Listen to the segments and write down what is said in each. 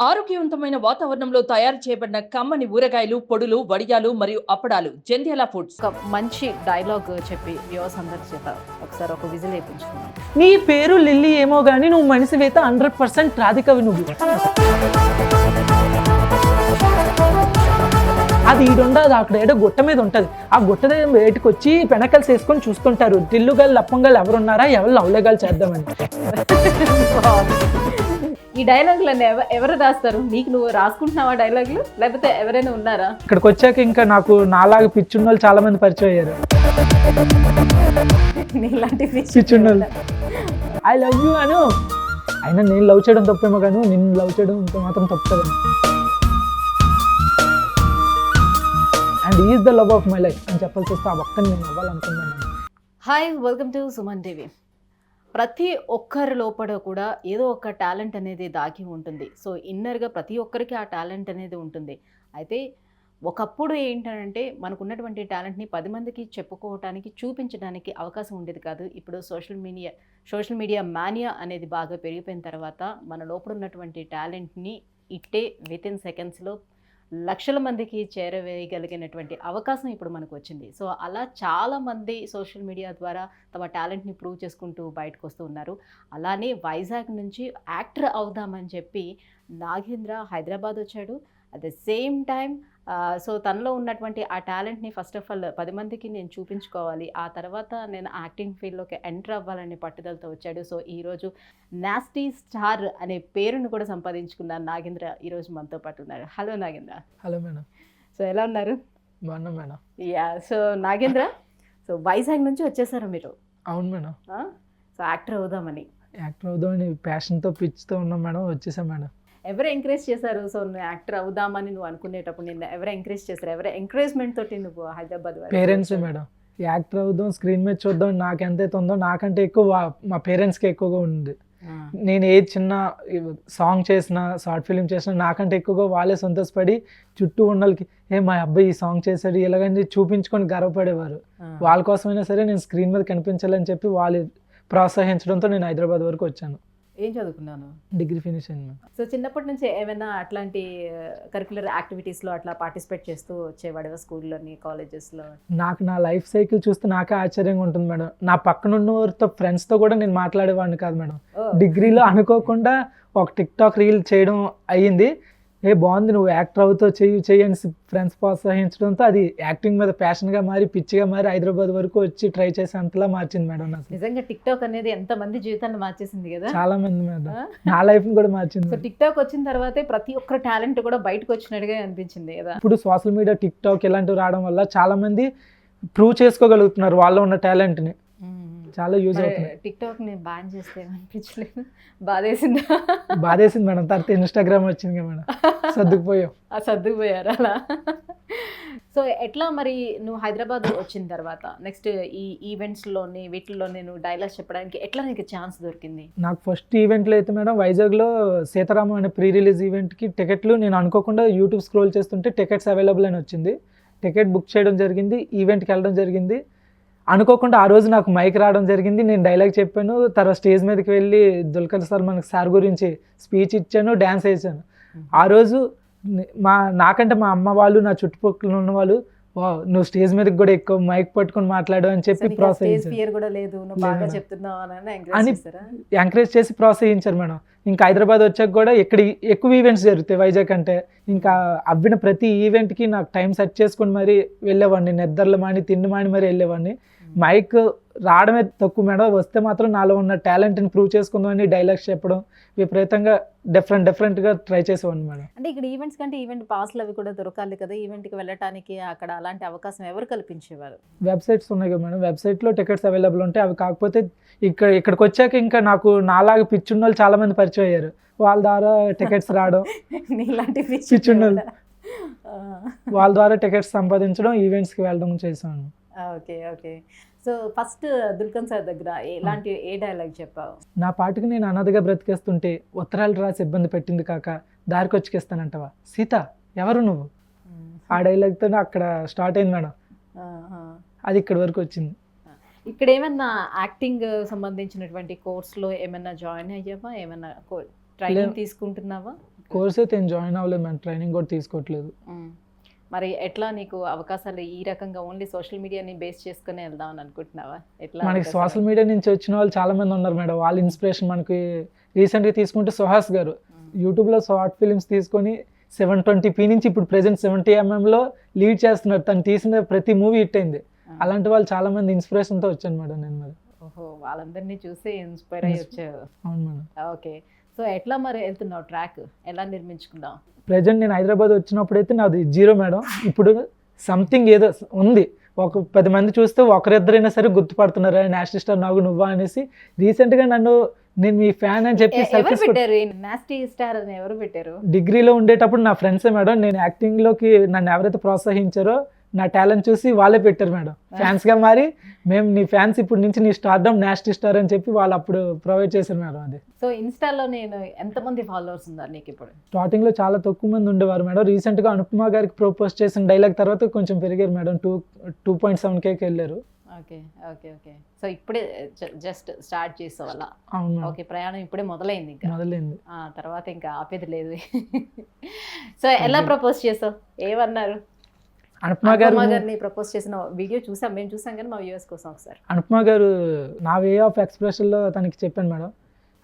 ఆరోగ్యవంతమైన వాతావరణంలో తయారు చేయబడిన కమ్మని ఊరగాయలు, పొడులు, వడియాలు మరియు అప్పడాలు జంధ్యాల ఫుడ్స్. ఒక మంచి డైలాగ్ చెప్పి వ్యూవర్స్ అందరి చేత ఒకసారి ఒక విజిల్ వేయించుకున్నాం. నీ పేరు లిల్లీ ఏమో గానీ నువ్వు మనిషివైతే 100% రాధికవి నువ్వు. అది ఈడుండదు, అక్కడ ఏడో గుట్ట మీద ఉంటుంది. ఆ గుట్ట దగ్గర బయటకు వచ్చి పెనకల్సి వేసుకొని చూస్తుంటారు, టిల్లుగాళ్ళు లప్పంగాళ్ళు ఎవరున్నారా, ఎవరు లవ్లేగాళ్ళు చేద్దామని. ఈ డైలాగులన్నీ ఎవరు రాస్తారు? నీకు నువ్వు రాసుకుంటున్నావా డైలాగులు, లేకపోతే ఎవరైనా ఉన్నారా? ఇక్కడికి వచ్చాక ఇంకా నాకు నాలాగా పిచ్చున్న వాళ్ళు చాలా మంది పరిచయం అయ్యారు. నీలాంటి పిచ్చున్న వాళ్ళు ఐ లవ్ యూ అను. అయినా నేను లవ్ చేయడం తప్పేమో కానీ నిన్ను లవ్ చేయడం ఇంకా మాత్రం తప్పు కదా. And is the love of my life అని చెప్పాల్సి వస్తే ఆ ఒక్కని నేను అవ్వాలనుకున్నాను. Hi, welcome to Suman TV. ప్రతి ఒక్కరి లోపల కూడా ఏదో ఒక టాలెంట్ అనేది దాగి ఉంటుంది. సో ఇన్నర్గా ప్రతి ఒక్కరికి ఆ టాలెంట్ అనేది ఉంటుంది. అయితే ఒకప్పుడు ఏంటంటే మనకు ఉన్నటువంటి టాలెంట్ని 10 మందికి చెప్పుకోవటానికి, చూపించడానికి అవకాశం ఉండేది కాదు. ఇప్పుడు సోషల్ మీడియా మానియా అనేది బాగా పెరిగిపోయిన తర్వాత మన లోపల ఉన్నటువంటి టాలెంట్ని ఇట్టే వితిన్ సెకండ్స్లో లక్షల మందికి చేరవేయగలిగినటువంటి అవకాశం ఇప్పుడు మనకు వచ్చింది. సో అలా చాలామంది సోషల్ మీడియా ద్వారా తమ టాలెంట్ని ప్రూవ్ చేసుకుంటూ బయటకు వస్తూ ఉన్నారు. అలానే వైజాగ్ నుంచి యాక్టర్ అవుదామని చెప్పి నాగేంద్ర హైదరాబాద్ వచ్చాడు. At the same time so తనలో ఉన్నటువంటి ఆ టాలెంట్ని ఫస్ట్ ఆఫ్ ఆల్ 10 మందికి నేను చూపించుకోవాలి, ఆ తర్వాత నేను యాక్టింగ్ ఫీల్డ్లోకి ఎంటర్ అవ్వాలనే పట్టుదలతో వచ్చాడు. సో ఈరోజు నాస్టీ స్టార్ అనే పేరును కూడా సంపాదించుకున్న నాగేంద్ర ఈరోజు మనతో పాటు ఉన్నారు. Hello Nagendra. Hello madam. So ఎలా ఉన్నారు? బాగున్నా madam. So Nagendra, so Vizag నుంచి వచ్చేసారు మీరు? అవును మేడం. సో యాక్టర్ అవుదామని ప్యాషన్తో పిచ్చితో ఉన్నాం మేడం, వచ్చేసాం మేడం. ఎవరు ఎంకరేజ్ చేశారు? సో నువ్వు యాక్టర్ అవుదామని నువ్వు అనుకునేటప్పుడు నిన్ను ఎవరు ఎంకరేజ్ చేశారు? ఎవరు ఎంకరేజ్మెంట్ తోటి నువ్వు హైదరాబాద్? Parents madam. యాక్టర్ అవుదాం, స్క్రీన్ మీద చూద్దాం, నాకు ఎంతైతే ఉందో నాకంటే ఎక్కువ మా పేరెంట్స్కి ఎక్కువగా ఉంది. నేను ఏ చిన్న సాంగ్ చేసినా, షార్ట్ ఫిలిం చేసినా నాకంటే ఎక్కువగా వాళ్ళే సంతోషపడి చుట్టూ ఉన్న వాళ్ళకి మా అబ్బాయి ఈ సాంగ్ చేశాడు ఇలాగని చూపించుకొని గర్వపడేవారు. వాళ్ళ కోసమైనా సరే నేను స్క్రీన్ మీద కనిపించాలని చెప్పి వాళ్ళు ప్రోత్సహించడంతో నేను హైదరాబాద్ వరకు వచ్చాను. ఏం చదువుకున్నాను? డిగ్రీ ఫినిష్ అయింది. సో చిన్నప్పటి నుంచి ఏమైనా అట్లాంటి కరిక్యులర్ యాక్టివిటీస్లో అట్లా పార్టిసిపేట్ చేస్తూ వచ్చేవాడు స్కూల్లోని, కాలేజెస్లో? నాకు నా లైఫ్ సైకిల్ చూస్తే నాకే ఆశ్చర్యంగా ఉంటుంది మేడం. నా పక్కన ఉన్నవారితో ఫ్రెండ్స్తో కూడా నేను మాట్లాడేవాడిని కాదు మేడం. డిగ్రీలో అనుకోకుండా ఒక టిక్టాక్ రీల్ చేయడం అయ్యింది. బాగుంది, నువ్వు యాక్టర్ అవుతావు, చెయ్యి అని ఫ్రెండ్స్ ప్రోత్సహించడంతో అది యాక్టింగ్ మీద ప్యాషన్గా మారి, పిచ్చిగా మారి హైదరాబాద్ వరకు వచ్చి ట్రై చేసి అంతలా మార్చింది మేడం. నాకు నిజంగా టిక్టాక్ అనేది ఎంత మంది జీవితాన్ని మార్చేసింది కదా. చాలా మంది మేడం, నా లైఫ్ని కూడా మార్చింది. సో టిక్టాక్ వచ్చిన తర్వాతే ప్రతి ఒక్క టాలెంట్ కూడా బయటకు వచ్చినట్టుగా అనిపించింది కదా. ఇప్పుడు సోషల్ మీడియా, టిక్టాక్ ఇలాంటివి రావడం వల్ల చాలా మంది ప్రూవ్ చేసుకోగలుగుతున్నారు వాళ్ళ ఉన్న టాలెంట్ని. చాలా యూజ్ అవుతుంది. టిక్టాక్ ని బ్యాన్ చేస్తే అనిపించలేదు? బాధేసింది మేడం. తర్వాత ఇన్స్టాగ్రామ్ వచ్చింది కదా మేడం, సర్దుకుపోయారు అలా. సో ఎట్లా మరి నువ్వు హైదరాబాద్ వచ్చిన తర్వాత నెక్స్ట్ ఈ ఈవెంట్స్లోని వీటిల్లోనే నువ్వు డైలాగ్స్ చెప్పడానికి ఎట్లా నీకు ఛాన్స్ దొరికింది? నాకు ఫస్ట్ ఈవెంట్లో అయితే మేడం వైజాగ్లో సీతారామం అనే ప్రీ రిలీజ్ ఈవెంట్కి టికెట్లు నేను అనుకోకుండా యూట్యూబ్ స్క్రోల్ చేస్తుంటే టికెట్స్ అవైలబుల్ అని వచ్చింది. టికెట్ బుక్ చేయడం జరిగింది, ఈవెంట్కి వెళ్ళడం జరిగింది. అనుకోకుండా ఆ రోజు నాకు మైక్ రావడం జరిగింది. నేను డైలాగ్ చెప్పాను, తర్వాత స్టేజ్ మీదకి వెళ్ళి దుల్కర్ సల్మాన్ సార్ గురించి స్పీచ్ ఇచ్చాను, డ్యాన్స్ వేసాను. ఆ రోజు నాకంటే మా అమ్మ వాళ్ళు, నా చుట్టుపక్కల ఉన్న వాళ్ళు నువ్వు స్టేజ్ మీదకి కూడా ఎక్కువ మైక్ పట్టుకొని మాట్లాడు అని చెప్పి ప్రోత్సహించారు అని ఎంకరేజ్ చేసి ప్రోత్సహించారు మేడం. ఇంకా హైదరాబాద్ వచ్చాక కూడా ఇక్కడ ఎక్కువ ఈవెంట్స్ జరుగుతాయి వైజాగ్ అంటే. ఇంకా అవ్విన ప్రతి ఈవెంట్కి నాకు టైం సెట్ చేసుకొని మరీ వెళ్ళేవాడిని, నిద్రలు మాని తిండి మాని మరీ వెళ్ళేవాడిని. మైక్ రావడమే తక్కువ మేడం, వస్తే మాత్రం నాలో ఉన్న టాలెంట్ని ప్రూవ్ చేసుకుందామని డైలాగ్స్ చెప్పడం, విపరీతంగా డిఫరెంట్గా ట్రై చేసేవాడిని మేడం. అంటే ఇక్కడ ఈవెంట్స్ కంటే ఈవెంట్ పాస్లు అవి కూడా దొరకాలి కదా, ఈవెంట్కి వెళ్ళటానికి అక్కడ అలాంటి అవకాశం ఎవరు కల్పించేవారు? వెబ్సైట్స్ ఉన్నాయి కదా మేడం, వెబ్సైట్లో టికెట్స్ అవైలబుల్ ఉంటాయి. అవి కాకపోతే ఇక్కడికి వచ్చాక ఇంకా నాకు నాలాగా పిచ్చున్న వాళ్ళు చాలా మంది పరిచయం అయ్యారు. వాళ్ళ ద్వారా టికెట్స్ రావడం, పిచ్చున్న వాళ్ళ ద్వారా టికెట్స్ సంపాదించడం, ఈవెంట్స్కి వెళ్ళడం చేశాను. Okay. So first Dulquer sir దగ్గర ఏ డైలాగ్ చెప్పావు? నా పాటకి నేను అనాథగా బ్రతికేస్తుంటే ఉత్తరాలు రాసి ఇబ్బంది పెట్టింది కాక దారికి వచ్చేస్తానంటవా సీత ఎవరు నువ్వు, ఆ డైలాగ్తో అక్కడ స్టార్ట్ అయింది మేడం. అది ఇక్కడి వరకు వచ్చింది. ఇక్కడ ఏమన్నా యాక్టింగ్ సంబంధించినటువంటి కోర్స్లో ఏమన్నా జాయిన్ అయ్యావా? ఏమన్నా ట్రైనింగ్ తీసుకుంటున్నావా? కోర్స్ అయితే నేను జాయిన్ అవ్వలేదు మేడం, ట్రైనింగ్ కూడా తీసుకోవట్లేదు. మరి ఎట్లా నీకు అవకాశాలు ఈ రకంగా ఓన్లీ సోషల్ మీడియాని బేస్ చేసుకుని వెళ్దామని అనుకుంటున్నావా? ఎట్లా మనకి సోషల్ మీడియా నుంచి వచ్చిన వాళ్ళు చాలా మంది ఉన్నారు మేడం, వాళ్ళ ఇన్స్పిరేషన్ మనకి రీసెంట్గా తీసుకుంటే సుహాస్ గారు యూట్యూబ్లో షార్ట్ ఫిలిమ్స్ తీసుకొని 720p నుంచి ఇప్పుడు ప్రెసెంట్ 70mm లీడ్ చేస్తున్నారు. తను తీసిన ప్రతి మూవీ హిట్ అయింది. అలాంటి వాళ్ళు చాలా మంది ఇన్స్పిరేషన్తో వచ్చాను మేడం నేను మరి. ఓహో, వాళ్ళందరినీ చూసి ఇన్స్పైర్ అయ్యి వచ్చావు. అవును మేడం. ఓకే, సో ఎట్లా మరి వెళ్తున్నావు, ట్రాక్ ఎలా నిర్మించుకున్నావు? ప్రజెంట్ నేను హైదరాబాద్ వచ్చినప్పుడు అయితే నాది 0 మేడం. ఇప్పుడు సంథింగ్ ఏదో ఉంది, ఒక 10 మంది చూస్తే ఒకరిద్దరైనా సరే గుర్తుపడుతున్నారు, నాస్టీ స్టార్ నాగు నువ్వా అనేసి. రీసెంట్గా నేను మీ ఫ్యాన్ అని చెప్పి ఎవరు పెట్టారు నాస్టీ స్టార్ అని? ఎవరు పెట్టారు? డిగ్రీలో ఉండేటప్పుడు నా ఫ్రెండ్సే మేడం. నేను యాక్టింగ్లోకి నన్ను ఎవరైతే ప్రోత్సహించారో నా టాలెంట్ చూసి వాళ్ళే పెట్టారు మేడం, ఫ్యాన్స్గా మారి. మేము నీ ఫ్యాన్స్ ఇప్పుడు నుంచి నీ స్టార్డమ్ నాస్టీ స్టార్ అని చెప్పి వాళ్ళు అప్పుడు ప్రొవైడ్ చేశారు మేడం. అది సో ఇన్స్టాలో నేను ఎంతమంది ఫాలోవర్స్ ఉన్నారు నీకు ఇప్పుడు? స్టార్టింగ్లో చాలా తక్కువ మంది ఉండేవారు మేడం. రీసెంట్గా అనుపమ గారికి ప్రపోజ్ చేసిన డైలాగ్ తర్వాత కొంచెం పెరిగారు మేడం, 2.7Kకి వెళ్ళారు. ఓకే ఓకే ఓకే, సో ఇప్పుడే జస్ట్ స్టార్ట్ చేసావు అలా? అవును, ఓకే, ప్రయాణం ఇప్పుడే మొదలైంది, ఇంకా మొదలైంది. తర్వాత ఇంకా ఆపేది లేదు. సో ఎలా ప్రపోజ్ చేసావు, ఏమన్నారు? అనుపమ గారిని ప్రపోజ్ చేసిన వీడియో చూసాం, మేము చూసాం కానీ మా వ్యూవర్స్ కోసం ఒకసారి. అనుపమ గారు నా వే ఆఫ్ ఎక్స్ప్రెషన్లో తనకి చెప్పాను madam,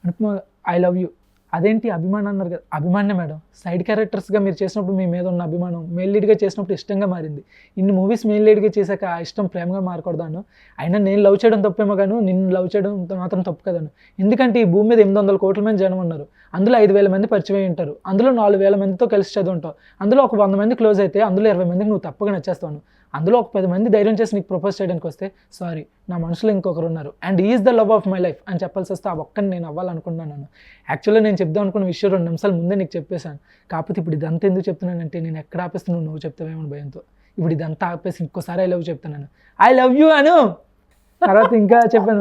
Anupama I love you. అదేంటి అభిమానం అన్నారు కదా, అభిమానే మేడం. సైడ్ క్యారెక్టర్స్గా మీరు చేసినప్పుడు మీ మీద ఉన్న అభిమానం మెయిన్ లీడ్గా చేసినప్పుడు ఇష్టంగా మారింది. ఇన్ని మూవీస్ మెయిన్ లీడ్గా చేశాక ఆ ఇష్టం ప్రేమగా మారకూడదాను. అయినా నేను లవ్ చేయడం తప్పేమో గాను, నిన్ను లవ్ చేయడం మాత్రం తప్పు కదాను. ఎందుకంటే ఈ భూమి మీద 800 కోట్ల మంది జనం ఉన్నారు, అందులో 5,000 మంది పరిచయం ఉంటారు, అందులో 4,000 మందితో కలిసి చదువుంటావు, అందులో ఒక 100 మంది క్లోజ్ అయితే అందులో 20 మందికి నువ్వు తప్పగా నచ్చేస్తావు. అందులో ఒక 10 మంది ధైర్యం చేసి నీకు ప్రపోజ్ చేయడానికి వస్తే సారీ నా మనసులో ఇంకొకరు ఉన్నారు and is the love of my life అని చెప్పాల్సి వస్తే ఆ ఒక్కని నేను అవ్వాలనుకున్నాను. యాక్చువల్గా నేను చెప్దాం అనుకున్న విషయం 2 నిమిషాలు ముందే నీకు చెప్పేశాను. కాకపోతే ఇప్పుడు ఇదంతా ఎందుకు చెప్తున్నానంటే నేను ఎక్కడ ఆపేస్తున్నావు నువ్వు చెప్తావేమో భయంతో. ఇప్పుడు ఇదంతా ఆపేసి ఇంకోసారి ఐ లవ్ చెప్తున్నాను, ఐ లవ్ యూ అను. తర్వాత ఇంకా చెప్పాను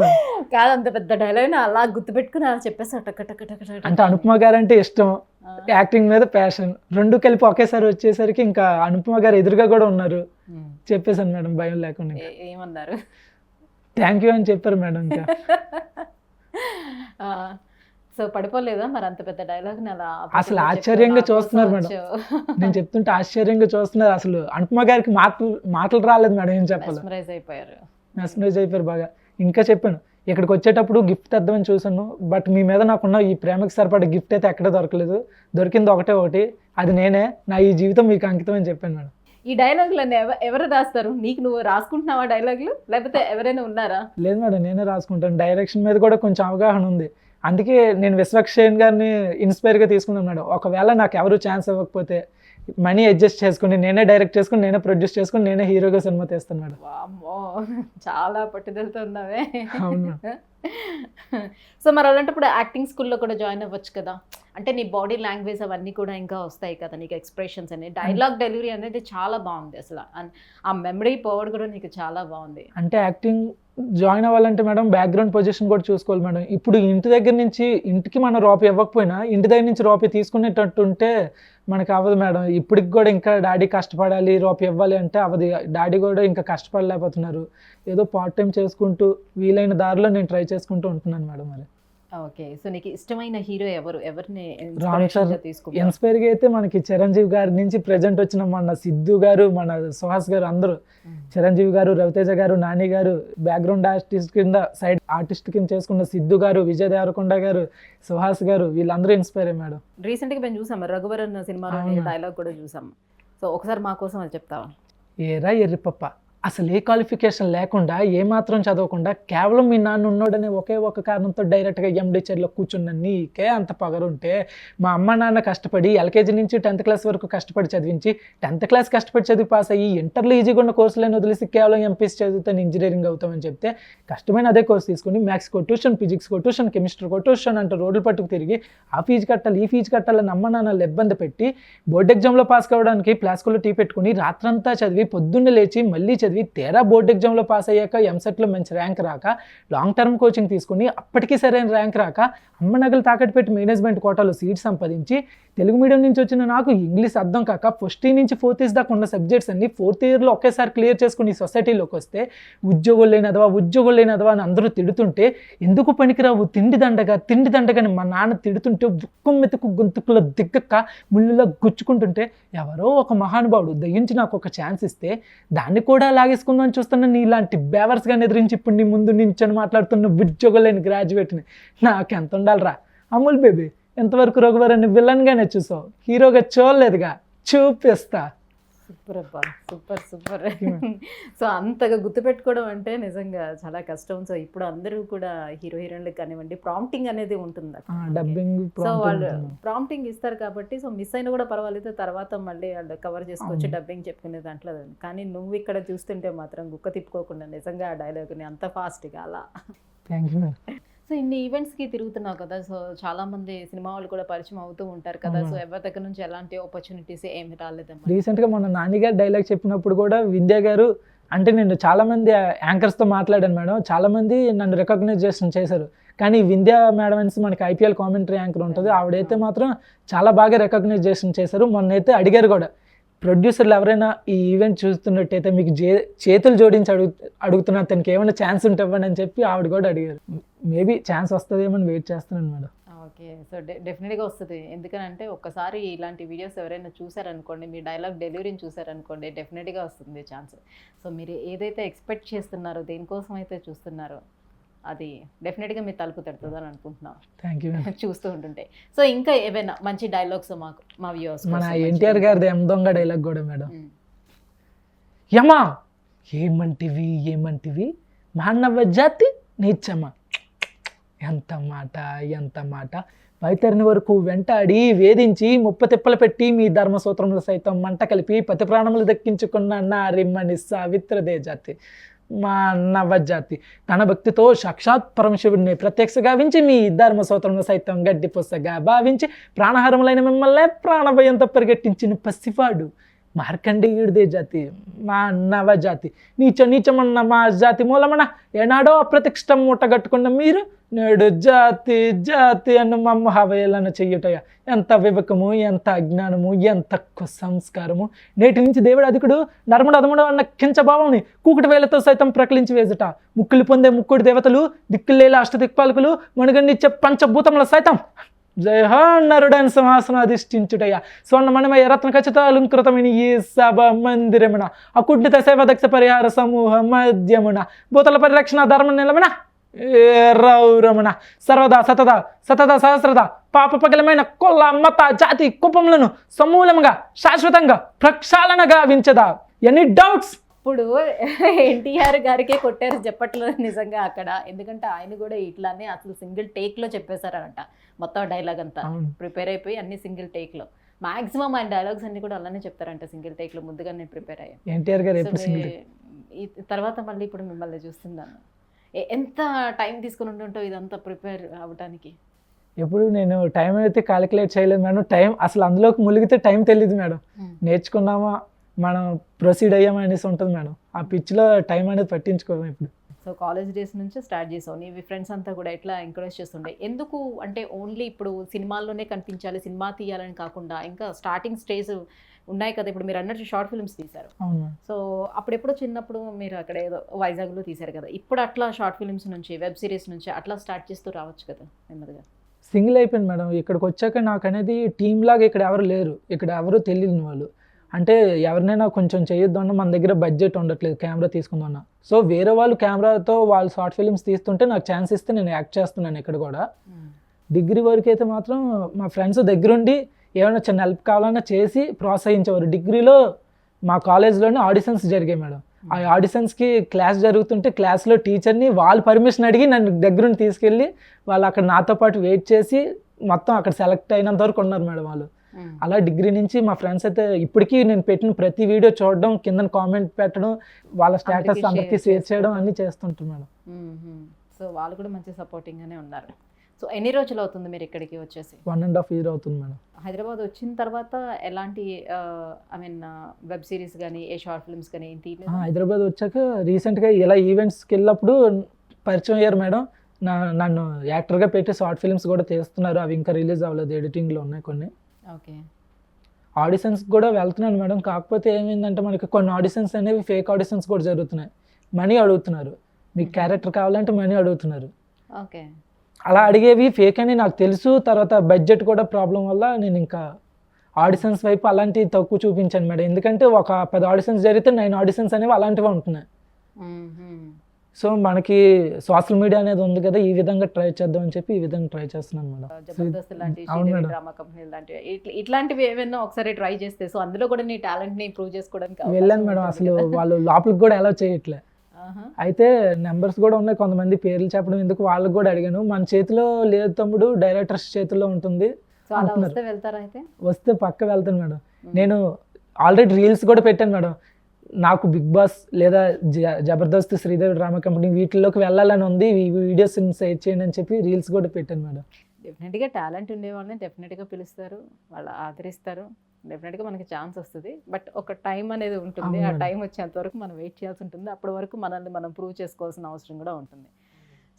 కాదు, అంత పెద్ద డైలాగ్ అలా గుర్తుపెట్టుకుని అలా చెప్పేసి అంటే అనుపమ గారు అంటే ఇష్టం, యాక్టింగ్ మీద ప్యాషన్, 2 కలిపి ఒకేసారి వచ్చేసరికి ఇంకా అనుపమ గారు ఎదురుగా కూడా ఉన్నారు. చెప్పేశాను మేడం భయం లేకుండా. ఏమన్నారు? థ్యాంక్ యూ అని చెప్పారు మేడం. ఇంకా సో పడిపోలేదా మరి అంత పెద్ద డైలాగ్? అసలు ఆశ్చర్యంగా చూస్తున్నారు మేడం, నేను చెప్తుంటే ఆశ్చర్యంగా చూస్తున్నారు. అసలు అనుపమ గారికి మాటలు రాలేదు మేడం, ఏం చెప్పాలి. మెస్మరైజ్ అయిపోయారు బాగా. ఇంకా చెప్పాను ఇక్కడికి వచ్చేటప్పుడు గిఫ్ట్ తెద్దామని చూసాను, బట్ మీ మీద నాకున్న ఈ ప్రేమకి సరిపడే గిఫ్ట్ అయితే ఎక్కడే దొరకలేదు, దొరికింది ఒకటి, అది నేనే, నా ఈ జీవితం మీకు అంకితం అని చెప్పాను మేడం. ఈ డైలాగులన్నీ ఎవరు రాస్తారు? నీకు నువ్వు రాసుకుంటున్నావా డైలాగులు, లేకపోతే ఎవరైనా ఉన్నారా? లేదు మేడం, నేనే రాసుకుంటాను. డైరెక్షన్ మీద కూడా కొంచెం అవగాహన ఉంది, అందుకే నేను విశ్వక్షేణ్ గారిని ఇన్స్పైర్గా తీసుకున్నాను మేడం. ఒకవేళ నాకు ఎవరు ఛాన్స్ ఇవ్వకపోతే మనీ అడ్జస్ట్ చేసుకుని నేనే డైరెక్ట్ చేసుకుని నేనే ప్రొడ్యూస్ చేసుకుని నేనే హీరోగా సినిమా తీస్తాను మేడం. వామ్మో, చాలా పట్టుదలతో ఉన్నావే. అవును. సో మరి అలాంటప్పుడు యాక్టింగ్ స్కూల్లో కూడా జాయిన్ అవ్వచ్చు కదా, అంటే నీ బాడీ లాంగ్వేజ్ అవన్నీ కూడా ఇంకా వస్తాయి కదా, నీకు ఎక్స్ప్రెషన్స్ అనేది, డైలాగ్ డెలివరీ అనేది చాలా బాగుంది అసలు, ఆ మెమరీ పవర్ కూడా నీకు చాలా బాగుంది. అంటే యాక్టింగ్ జాయిన్ అవ్వాలంటే మేడం బ్యాక్గ్రౌండ్ పొజిషన్ కూడా చూసుకోవాలి మేడం. ఇప్పుడు ఇంటి దగ్గర నుంచి ఇంటికి మనం రూపాయి ఇవ్వకపోయినా ఇంటి దగ్గర నుంచి రూపాయి తీసుకునేటట్టు ఉంటే మనకు అవ్వదు మేడం. ఇప్పటికి కూడా ఇంకా డాడీ కష్టపడాలి రూపాయి ఇవ్వాలి అంటే అవ్వదు. డాడీ కూడా ఇంకా కష్టపడలేకపోతున్నారు, ఏదో పార్ట్ టైం చేసుకుంటూ వీలైన దారిలో నేను ట్రై చేసుకుంటూ ఉంటున్నాను మేడం. మరి ఓకే, సో నీకు ఇష్టమైన హీరో ఎవరిని ఇన్స్పైర్గా అయితే మనకి చిరంజీవి గారి నుంచి ప్రెజెంట్ వచ్చిన మన సిద్ధు గారు, మన సుహాస్ గారు, అందరూ చిరంజీవి గారు, రవితేజ గారు, నాని గారు, బ్యాక్గ్రౌండ్ ఆర్టిస్ట్ కింద సైడ్ ఆర్టిస్ట్ కింద చేసుకున్న సిద్ధు గారు, విజయ్ దేవరకొండ గారు, సుహాస్ గారు, వీళ్ళందరూ ఇన్స్పైర్ అయ్యారు మేడం. రీసెంట్గా మేము చూసాము రఘువరన్ సినిమాలో డైలాగ్ కూడా చూసాం, సో ఒకసారి మా కోసం అది చెప్తావా? ఏరా ఎర్రిపప్ప, అసలు ఏ క్వాలిఫికేషన్ లేకుండా ఏమాత్రం చదవకుండా కేవలం మీ నాన్న ఉన్నాడనే ఒకే ఒక కారణంతో డైరెక్ట్గా ఎండి చైర్లో కూర్చున్న నీకే అంత పగరుంటే మా అమ్మ నాన్న కష్టపడి ఎల్కేజీ నుంచి 10th క్లాస్ వరకు కష్టపడి చదివించి 10th క్లాస్ కష్టపడి చదివి పాస్ అయ్యి ఇంటర్లో ఈజీగా ఉన్న కోర్సులను వదిలేసి కేవలం ఎంపీసీ చదివితే ఇంజనీరింగ్ అవుతామని చెప్తే కష్టమైన అదే కోర్స్ తీసుకుని మ్యాథ్స్కో ట్యూషన్, ఫిజిక్స్కో ట్యూషన్, కెమిస్ట్రీకో ట్యూషన్ అంటే రోడ్లు పట్టుకు తిరిగి ఆ ఫీజు కట్టాలి ఈ ఫీజు కట్టాలని అమ్మ నాన్నలు ఇబ్బంది పెట్టి బోర్డు ఎగ్జామ్లో పాస్ కావడానికి ప్లాస్కోలో టీ పెట్టుకుని రాత్రంతా చదివి పొద్దున్నే లేచి మళ్ళీ చదివి చదివి తీరా బోర్డ్ ఎగ్జామ్లో పాస్ అయ్యాక ఎంసెట్లో మంచి ర్యాంక్ రాక లాంగ్ టర్మ్ కోచింగ్ తీసుకుని అప్పటికీ సరైన ర్యాంక్ రాక అమ్మ నగలు తాకట్టు పెట్టి మేనేజ్మెంట్ కోటాలో సీట్ సంపాదించి తెలుగు మీడియం నుంచి వచ్చిన నాకు ఇంగ్లీష్ అర్థం కాక ఫస్ట్ ఇయర్ నుంచి ఫోర్త్ ఇయర్స్ దాకా ఉన్న సబ్జెక్ట్స్ అన్ని ఫోర్త్ ఇయర్లో ఒకేసారి క్లియర్ చేసుకుని ఈ సొసైటీలోకి వస్తే ఉద్యోగులు లేనదవా అని అందరూ తిడుతుంటే ఎందుకు పనికిరావు తిండి దండగాని మా నాన్న తిడుతుంటే ఉక్కం మెతుకు గొంతుకులో దిగ్గక్క ముళ్ళులో గుచ్చుకుంటుంటే ఎవరో ఒక మహానుభావుడు దయించి నాకు ఒక ఛాన్స్ ఇస్తే దాన్ని కూడా లాగేసుకుందామని చూస్తున్న నీలాంటి బేవర్స్గా ఎదిరించి ఇప్పుడు నీ ముందు నించొని మాట్లాడుతున్న ఉద్యోగం లేని గ్రాడ్యుయేట్ని నాకెంత ఉండాలిరా. అమూల్ బేబీ ఎంతవరకు రఘువరాన్ని విలన్గానే చూసావు, హీరోగా చూడలేదుగా, చూపిస్తా. సూపర్ అబ్బా, సూపర్. సో అంతగా గుర్తుపెట్టుకోవడం అంటే నిజంగా చాలా కష్టం. సో ఇప్పుడు అందరూ కూడా హీరోయిన్లకు కానివ్వండి ప్రాంప్టింగ్ అనేది ఉంటుంది, డబ్బింగ్. సో వాళ్ళు ప్రాంప్టింగ్ ఇస్తారు కాబట్టి సో మిస్ అయినా కూడా పర్వాలేదు, తర్వాత మళ్ళీ వాళ్ళు కవర్ చేసుకోవచ్చు డబ్బింగ్ చెప్పుకునే దాంట్లో. కానీ నువ్వు ఇక్కడ చూస్తుంటే మాత్రం గుక్క తిప్పుకోకుండా నిజంగా ఆ డైలాగ్ని అంత ఫాస్ట్గా అలా. Thank you. సో ఇన్ని ఈవెంట్స్కి తిరుగుతున్నావు కదా, సో చాలామంది సినిమా వాళ్ళు కూడా పరిచయం అవుతూ ఉంటారు కదా, సో ఎవరి దగ్గర నుంచి ఎలాంటి ఆపర్చునిటీస్ ఏమి రాలేదమ్మా? రీసెంట్గా మన నాన్నగారు డైలాగ్ చెప్పినప్పుడు కూడా వింధ్య గారు అంటే నేను చాలామంది యాంకర్స్తో మాట్లాడాను మేడం, చాలామంది నన్ను రికగ్నైజేషన్ చేశారు. కానీ వింధ్య మేడం అనేసి మనకి ఐపీఎల్ కామెంటరీ యాంకర్ ఉంటుంది, ఆవిడైతే మాత్రం చాలా బాగా రికగ్నైజేషన్ చేశారు. మొన్నైతే అడిగారు కూడా, ప్రొడ్యూసర్లు ఎవరైనా ఈ ఈవెంట్ చూస్తున్నట్టయితే మీకు చేతులు జోడించి అడుగుతున్నా తనకి ఏమైనా ఛాన్స్ ఉంటే ఇవ్వండి అని చెప్పి ఆవిడ కూడా అడిగారు. మేబీ ఛాన్స్ వస్తుందేమో అని వెయిట్ చేస్తున్నాను మేడం. ఓకే, సో డెఫినెట్గా వస్తుంది. ఎందుకంటే ఒక్కసారి ఇలాంటి వీడియోస్ ఎవరైనా చూసారనుకోండి, మీ డైలాగ్ డెలివరీని చూసారనుకోండి, డెఫినెట్గా వస్తుంది ఛాన్స్. సో మీరు ఏదైతే ఎక్స్పెక్ట్ చేస్తున్నారో, దేనికోసం అయితే చూస్తున్నారో అది డెఫినెట్గా మీరు తలుపు తడుతుంది అని అనుకుంటున్నాం. Thank you. చూస్తూ ఉంటుంటే సో ఇంకా ఏవైనా మంచి డైలాగ్స్ మాకు మా వ్యూవర్స్? మన ఎన్టీఆర్ గారిది ఎం దొంగ డైలాగ్ కూడా మేడం. యమా ఏమంటివి మానవ జాతి నీచమా, ఎంత మాట వైతరిని వరకు వెంటాడి వేధించి ముప్పతిప్పలు పెట్టి మీ ధర్మసూత్రములు సైతం మంట కలిపి పతి ప్రాణములు దక్కించుకున్న నారిమ్మని సావిత్రదే జాతి మా నవజాతి తన భక్తితో సాక్షాత్ పరమశివుడిని ప్రత్యక్ష గావించి మీ ధర్మసూత్రములు సైతం గడ్డి పుస్తగా భావించి ప్రాణహారములైన మిమ్మల్ని ప్రాణభయంతో పరిగెట్టించిన పసివాడు మార్కండేయుడిదే జాతి మా నవజాతి. నీచమన్న మా జాతి మూలమన ఏనాడో అప్రతిష్టం మూటగట్టుకున్న మీరు నేడు జాతి అన్న మమ్మ హవయలను చెయ్యుటయ. ఎంత వివేకము, ఎంత అజ్ఞానము, ఎంత సంస్కారము. నేటి నుంచి దేవుడు అధికుడు నర్మడు అదముడు అన్న కించభావంని కూకుటి వేలతో సైతం ప్రకలించి వేసుట. ముక్కులు పొందే ముక్కుడు దేవతలు, దిక్కులేల అష్టదిక్పాలకులు, మణుగన్నిచ్చే పంచభూతముల సైతం జయహో నరుడని సింహాసనం అధిష్ఠించుటయ్యా. స్వర్ణమణిమయ రత్న ఖచ్చితాలంకృతమైన ఈ సభ మందిరమున అకుంఠిత సేవ దక్ష పరిహార సమూహ మధ్యమున భూతల పరిరక్షణ ధర్మ నిలమన రౌరమణ సర్వదా సతద సహస్రద పాప పగలమైన కొల్ల మత జాతి కుపములను సమూలముగా శాశ్వతంగా ప్రక్షాళన గావించదా. Any doubts? ఇప్పుడు ఎన్టీఆర్ గారికే కొట్టారు చెప్పట్లో నిజంగా అక్కడ, ఎందుకంటే ఆయన కూడా ఇట్లానే అసలు సింగిల్ టేక్లో చెప్పేశారనట మొత్తం డైలాగ్ అంతా. ప్రిపేర్ అయిపోయి అన్ని సింగిల్ టేక్లో, మాక్సిమం ఆయన డైలాగ్స్ అన్ని కూడా అలానే చెప్తారంట సింగిల్ టేక్లో. ముందుగా నేను ప్రిపేర్ అయ్యాను. ఎన్టీఆర్ గారు తర్వాత మళ్ళీ ఇప్పుడు మిమ్మల్ని చూస్తున్నాను. ఎంత టైం తీసుకుని ఉంటుంటో ఇదంతా ప్రిపేర్ అవ్వడానికి? ఎప్పుడు నేను టైం అయితే క్యాలిక్యులేట్ చేయలేదు మేడం. టైం అసలు అందులోకి ములిగితే టైం తెలియదు మేడం. నేర్చుకున్నామా మనం ప్రొసీడ్ అయ్యామా అనేసి ఉంటుంది మేడం. ఆ పిచ్లో టైం అనేది పట్టించుకోము ఇప్పుడు. సో కాలేజ్ డేస్ నుంచి స్టార్ట్ చేసావు, నీ ఫ్రెండ్స్ అంతా కూడా ఎట్లా ఎంకరేజ్ చేస్తుండే? ఎందుకు అంటే ఓన్లీ ఇప్పుడు సినిమాల్లోనే కనిపించాలి, సినిమా తీయాలని కాకుండా ఇంకా స్టార్టింగ్ స్టేజ్ ఉన్నాయి కదా, ఇప్పుడు మీరు అన్నట్టు షార్ట్ ఫిల్మ్స్ తీశారు. సో అప్పుడెప్పుడు చిన్నప్పుడు మీరు అక్కడ ఏదో వైజాగ్లో తీశారు కదా, ఇప్పుడు అట్లా షార్ట్ ఫిల్మ్స్ నుంచి వెబ్ సిరీస్ నుంచి అట్లా స్టార్ట్ చేస్తూ రావచ్చు కదా నెమ్మదిగా? సింగిల్ అయిపోయింది మేడం. ఇక్కడికి వచ్చాక నాకు అనేది టీమ్ లాగా ఇక్కడ ఎవరు లేరు, ఇక్కడ ఎవరు తెలియని వాళ్ళు. అంటే ఎవరినైనా కొంచెం చేయొద్దు అన్న మన దగ్గర బడ్జెట్ ఉండట్లేదు కెమెరా తీసుకుందన్న. సో వేరే వాళ్ళు కెమెరాతో వాళ్ళు షార్ట్ ఫిల్మ్స్ తీస్తుంటే నాకు ఛాన్స్ ఇస్తే నేను యాక్ట్ చేస్తున్నాను ఇక్కడ కూడా. డిగ్రీ వరకు అయితే మాత్రం మా ఫ్రెండ్స్ దగ్గరుండి ఏమైనా చిన్న హెల్ప్ కావాలన్నా చేసి ప్రోత్సహించేవారు. డిగ్రీలో మా కాలేజ్లోనే ఆడిషన్స్ జరిగాయి మేడం. ఆ ఆడిషన్స్కి క్లాస్ జరుగుతుంటే క్లాస్లో టీచర్ని వాళ్ళు పర్మిషన్ అడిగి నన్ను దగ్గరుండి తీసుకెళ్ళి వాళ్ళు అక్కడ నాతో పాటు వెయిట్ చేసి మొత్తం అక్కడ సెలెక్ట్ అయినంత వరకు ఉన్నారు మేడం వాళ్ళు. అలా డిగ్రీ నుంచి మా ఫ్రెండ్స్ అయితే ఇప్పటికీ నేను పెట్టిన ప్రతి వీడియో చూడడం, కింద కామెంట్ పెట్టడం, వాళ్ళ స్టేటస్ అందరికీ షేర్ చేయడం అన్నీ చేస్తుంటారు మేడం. సో వాళ్ళు కూడా మంచి సపోర్టింగ్గానే ఉన్నారు. సో ఎన్ని రోజులు అవుతుంది మీరు ఇక్కడికి వచ్చేసి? 1.5 year అవుతుంది మేడం. హైదరాబాద్ వచ్చిన తర్వాత ఎలాంటి ఐ మీన్ వెబ్ సిరీస్ కానీ ఏ షార్ట్ ఫిల్మ్స్ కానీ ఏం తీయలేదు? హైదరాబాద్ వచ్చాక రీసెంట్గా ఇలా ఈవెంట్స్కి వెళ్ళినప్పుడు పరిచయం అయ్యారు మేడం. నన్ను యాక్టర్గా పెట్టి షార్ట్ ఫిల్మ్స్ కూడా తీస్తున్నారు. అవి ఇంకా రిలీజ్ అవ్వలేదు, ఎడిటింగ్లో ఉన్నాయి కొన్ని. ఓకే. ఆడిషన్స్కి కూడా వెళ్తున్నాను మేడం. కాకపోతే ఏమైందంటే మనకి కొన్ని ఆడిషన్స్ అనేవి ఫేక్ ఆడిషన్స్ కూడా జరుగుతున్నాయి. మనీ అడుగుతున్నారు, మీకు క్యారెక్టర్ కావాలంటే మనీ అడుగుతున్నారు. ఓకే. అలా అడిగేవి ఫేక్ అని నాకు తెలుసు. తర్వాత బడ్జెట్ కూడా ప్రాబ్లం వల్ల నేను ఇంకా ఆడిషన్స్ వైపు అలాంటివి తక్కువ చూపించాను మేడం. ఎందుకంటే ఒక 10 ఆడిషన్స్ జరిగితే 9 ఆడిషన్స్ అనేవి అలాంటివి ఉంటున్నాయి. సో మనకి సోషల్ మీడియా అనేది ఉంది కదా, ఈ విధంగా ట్రై చేద్దాం అని చెప్పి ఈ విధంగా ట్రై చేస్తున్నాను మేడం. జబర్దస్త్ లాంటి అవును మేడం. డ్రామా కంపెనీ లాంటివి ఇట్లాంటివి ఏమైనా ఒకసారి ట్రై చేస్తే సో అందులో కూడా నీ టాలెంట్ ని ఇంప్రూవ్ చేసుకోవడానికి వెళ్ళాను మేడం. అసలు వాళ్ళు లోపలికి కూడా అలౌ చేయట్లే. అయితే నెంబర్స్ కూడా ఉన్నాయి, కొంతమంది పేర్లు చెప్పడం ఎందుకు, వాళ్ళకి కూడా అడిగాను. మన చేతిలో లేదు తమ్ముడు, డైరెక్టర్స్ చేతిలో ఉంటుంది. సో అలా వస్తే వెళ్తారా? అయితే వస్తే పక్క వెళ్తాను మేడం. నేను ఆల్రెడీ రీల్స్ కూడా పెట్టాను మేడం. నాకు బిగ్ బాస్ లేదా జబర్దస్త్, శ్రీదేవి డ్రామా కంపెనీ వీటిల్లోకి వెళ్ళాలని ఉంది, ఈ వీడియోస్ షేర్ చేయండి అని చెప్పి రీల్స్ కూడా పెట్టాను మేడం. డెఫినెట్గా టాలెంట్ ఉండే వాళ్ళని డెఫినెట్గా పిలుస్తారు, వాళ్ళు ఆదరిస్తారు, డెఫినెట్గా మనకి ఛాన్స్ వస్తుంది. బట్ ఒక టైం అనేది ఉంటుంది, ఆ టైం వచ్చేంత వరకు మనం వెయిట్ చేయాల్సి ఉంటుంది. అప్పటి వరకు మనల్ని మనం ప్రూవ్ చేసుకోవాల్సిన అవసరం కూడా ఉంటుంది.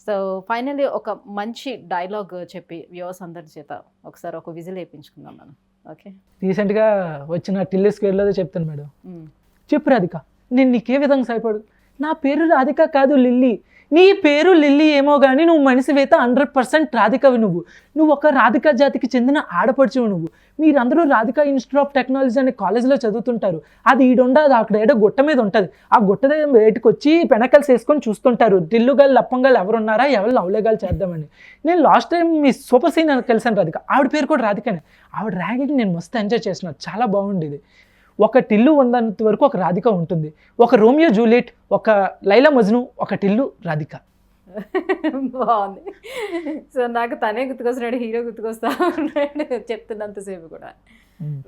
సో ఫైనల్లీ ఒక మంచి డైలాగ్ చెప్పి వ్యూవర్స్ అందరి చేత ఒకసారి ఒక విజిల్ వేయించుకుందాం మనం. ఓకే. రీసెంట్గా వచ్చిన టిల్లీ స్క్వేర్లో చెప్తాను మేడం. చెప్పు రాధిక, నేను నీకే విధంగా సహాయపడు. నా పేరు రాధిక కాదు, లిల్లీ. నీ పేరు లిల్లీ ఏమో కానీ నువ్వు మనిషివైతే 100% రాధికవి. నువ్వు ఒక రాధిక జాతికి చెందిన ఆడపడుచువు. మీరందరూ రాధిక ఇన్స్టిట్యూట్ ఆఫ్ టెక్నాలజీ అనే కాలేజీలో చదువుతుంటారు. అది ఈడుండదు, అక్కడ ఏడో గుట్ట మీద ఉంటుంది. ఆ గుట్ట బయటకు వచ్చి పెనకల్స్ వేసుకొని చూస్తుంటారు, టిల్లుగాలు లప్పంగాలు ఎవరున్నారా, ఎవరు లవ్లేగాలు చేద్దామని. నేను లాస్ట్ టైం మీ సూపర్ సీనియర్ కలిసాను రాధిక, ఆవిడ పేరు కూడా రాధికనే. ఆవిడ ర్యాగింగ్ నేను మస్తు ఎంజాయ్ చేసిన, చాలా బాగుండేది. ఒక టిల్లు ఉన్నంత వరకు ఒక రాధిక ఉంటుంది, ఒక రోమియో జూలియట్, ఒక లైలా మజ్ను, ఒక టిల్లు రాధిక. బాగుంది. సో నాకు తనే గుర్తుకొస్తున్నాడు, హీరో గుర్తుకొస్తా చెప్తున్నంతసేపు కూడా.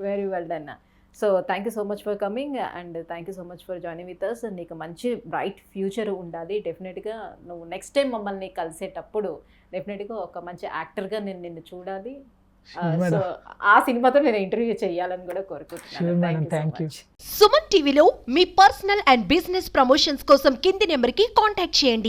Very well done. So thank you so much for coming and thank you so much for joining with us. నీకు మంచి బ్రైట్ ఫ్యూచర్ ఉండాలి. డెఫినెట్గా నువ్వు నెక్స్ట్ టైం మమ్మల్ని కలిసేటప్పుడు డెఫినెట్గా ఒక మంచి యాక్టర్గా నేను నిన్ను చూడాలి. సో ఆ సినిమాతో నేను ఇంటర్వ్యూ చేయాలని కూడా కోరుకుంటున్నాను. సుమన్ టీవీలో మీ పర్సనల్ అండ్ బిజినెస్ ప్రమోషన్స్ కోసం కింది నెంబర్కి కాంటాక్ట్ చేయండి.